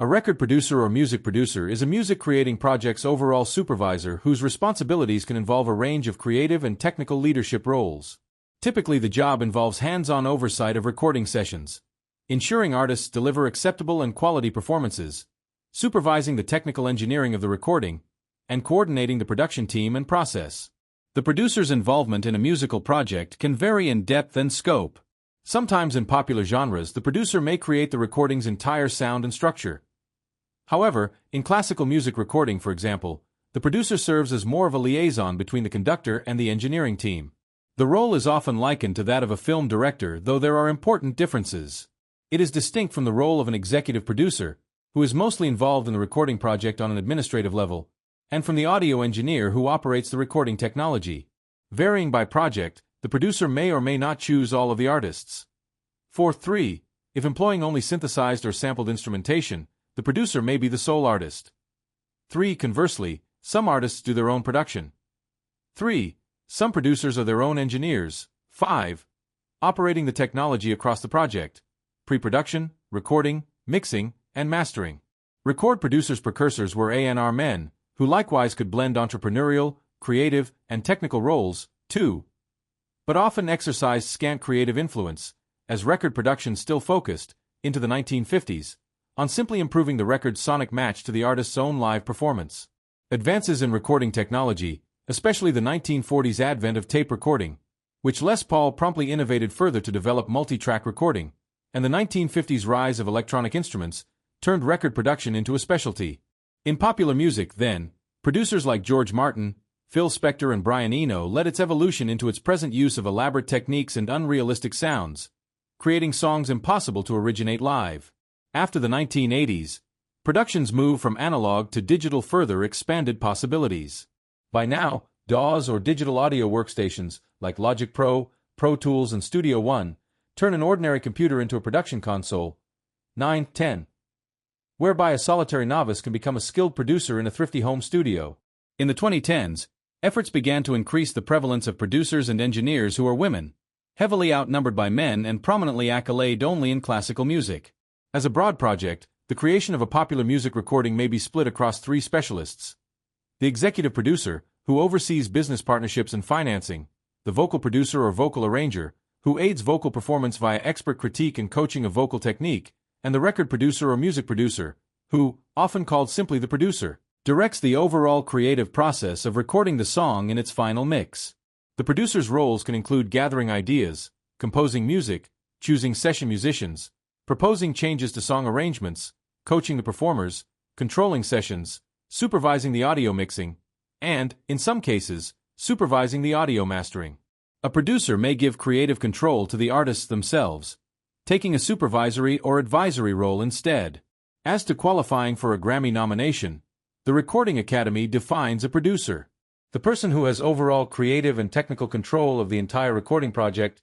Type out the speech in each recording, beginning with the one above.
A record producer or music producer is a music-creating project's overall supervisor whose responsibilities can involve a range of creative and technical leadership roles. Typically, the job involves hands-on oversight of recording sessions, ensuring artists deliver acceptable and quality performances, supervising the technical engineering of the recording, and coordinating the production team and process. The producer's involvement in a musical project can vary in depth and scope. Sometimes in popular genres, the producer may create the recording's entire sound and structure. However, in classical music recording, for example, the producer serves as more of a liaison between the conductor and the engineering team. The role is often likened to that of a film director, though there are important differences. It is distinct from the role of an executive producer, who is mostly involved in the recording project on an administrative level, and from the audio engineer who operates the recording technology. Varying by project, the producer may or may not choose all of the artists. 3. If employing only synthesized or sampled instrumentation, the producer may be the sole artist. 3. Conversely, some artists do their own production. 3. Some producers are their own engineers. 5. Operating the technology across the project: pre-production, recording, mixing, and mastering. Record producers' precursors were A&R men, who likewise could blend entrepreneurial, creative, and technical roles, too, but often exercised scant creative influence, as record production still focused, into the 1950s, on simply improving the record's sonic match to the artist's own live performance. Advances in recording technology, especially the 1940s advent of tape recording, which Les Paul promptly innovated further to develop multi-track recording, and the 1950s rise of electronic instruments, turned record production into a specialty. In popular music, then, producers like George Martin, Phil Spector, and Brian Eno led its evolution into its present use of elaborate techniques and unrealistic sounds, creating songs impossible to originate live. After the 1980s, production's move from analog to digital further expanded possibilities. By now, DAWs or digital audio workstations, like Logic Pro, Pro Tools, and Studio One, turn an ordinary computer into a production console. 9-10. Whereby a solitary novice can become a skilled producer in a thrifty home studio. In the 2010s, efforts began to increase the prevalence of producers and engineers who are women, heavily outnumbered by men and prominently accoladed only in classical music. As a broad project, the creation of a popular music recording may be split across 3 specialists: the executive producer, who oversees business partnerships and financing; the vocal producer or vocal arranger, who aids vocal performance via expert critique and coaching of vocal technique; and the record producer or music producer, who, often called simply the producer, directs the overall creative process of recording the song in its final mix. The producer's roles can include gathering ideas, composing music, choosing session musicians, proposing changes to song arrangements, coaching the performers, controlling sessions, supervising the audio mixing, and, in some cases, supervising the audio mastering. A producer may give creative control to the artists themselves, taking a supervisory or advisory role instead. As to qualifying for a Grammy nomination, the Recording Academy defines a producer: the person who has overall creative and technical control of the entire recording project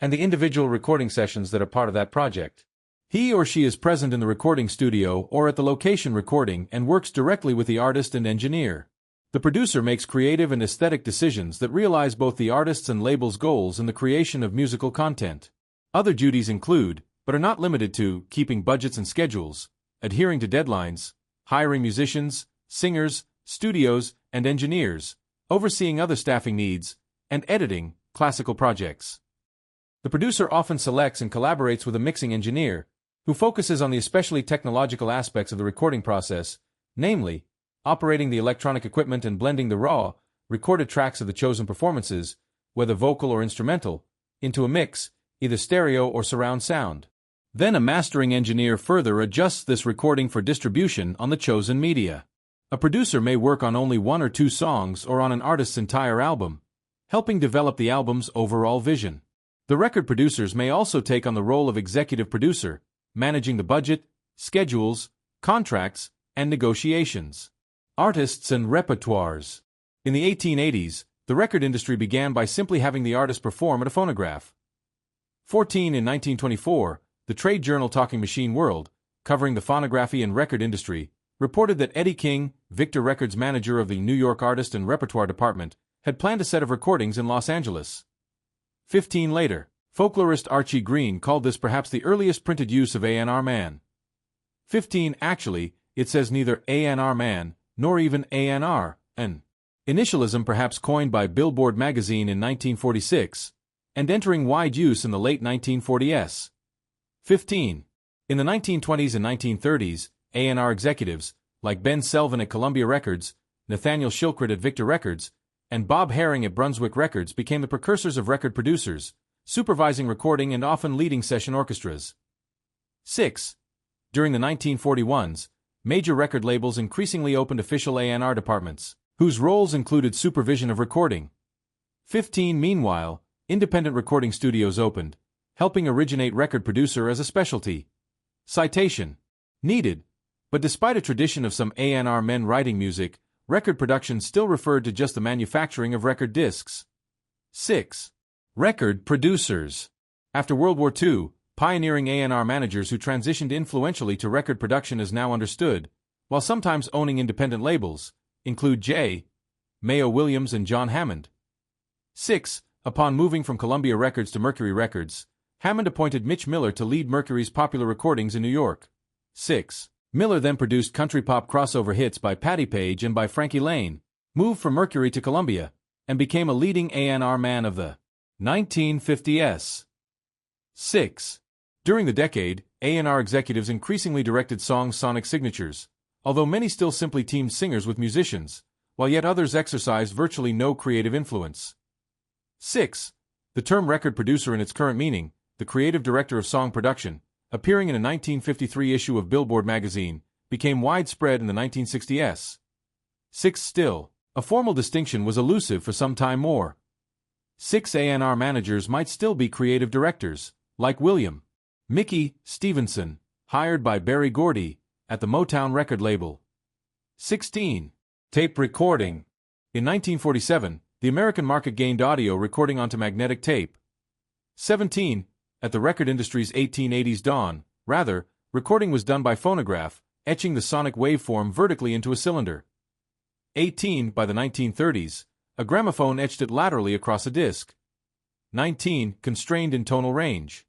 and the individual recording sessions that are part of that project. He or she is present in the recording studio or at the location recording and works directly with the artist and engineer. The producer makes creative and aesthetic decisions that realize both the artist's and label's goals in the creation of musical content. Other duties include, but are not limited to, keeping budgets and schedules, adhering to deadlines, hiring musicians, singers, studios, and engineers, overseeing other staffing needs, and editing classical projects. The producer often selects and collaborates with a mixing engineer, who focuses on the especially technological aspects of the recording process, namely, operating the electronic equipment and blending the raw, recorded tracks of the chosen performances, whether vocal or instrumental, into a mix, either stereo or surround sound. Then a mastering engineer further adjusts this recording for distribution on the chosen media. A producer may work on only 1 or 2 songs or on an artist's entire album, helping develop the album's overall vision. The record producers may also take on the role of executive producer, managing the budget, schedules, contracts, and negotiations. Artists and repertoires. In the 1880s, the record industry began by simply having the artist perform at a phonograph. 14 In 1924, the trade journal Talking Machine World, covering the phonography and record industry, reported that Eddie King, Victor Records manager of the New York Artist and Repertoire Department, had planned a set of recordings in Los Angeles. 15 later, folklorist Archie Green called this perhaps the earliest printed use of A&R man. 15. Actually, it says neither A&R man, nor even A&R, an initialism perhaps coined by Billboard magazine in 1946, and entering wide use in the late 1940s. 15. In the 1920s and 1930s, A&R executives, like Ben Selvin at Columbia Records, Nathaniel Shilkret at Victor Records, and Bob Herring at Brunswick Records became the precursors of record producers, supervising recording and often leading session orchestras. 6. During the 1941s, major record labels increasingly opened official A&R departments, whose roles included supervision of recording. 15. Meanwhile, independent recording studios opened, helping originate record producer as a specialty. Citation. Needed. But despite a tradition of some A&R men writing music, record production still referred to just the manufacturing of record discs. 6. Record producers. After World War II, pioneering A&R managers who transitioned influentially to record production is now understood, while sometimes owning independent labels, include J. Mayo Williams and John Hammond. 6. Upon moving from Columbia Records to Mercury Records, Hammond appointed Mitch Miller to lead Mercury's popular recordings in New York. 6. Miller then produced country pop crossover hits by Patti Page and by Frankie Laine, moved from Mercury to Columbia, and became a leading A&R man of the 1950s. 6. During the decade, A&R executives increasingly directed songs' sonic signatures, although many still simply teamed singers with musicians, while yet others exercised virtually no creative influence. 6. The term record producer in its current meaning, the creative director of song production, appearing in a 1953 issue of Billboard magazine, became widespread in the 1960s. 6. Still, a formal distinction was elusive for some time more. 6. A&R managers might still be creative directors, like William Mickey Stevenson, hired by Berry Gordy, at the Motown record label. 16. Tape recording. In 1947, the American market gained audio recording onto magnetic tape. 17. At the record industry's 1880s dawn, rather, recording was done by phonograph, etching the sonic waveform vertically into a cylinder. 18. By the 1930s, a gramophone etched it laterally across a disc. 19. Constrained in tonal range.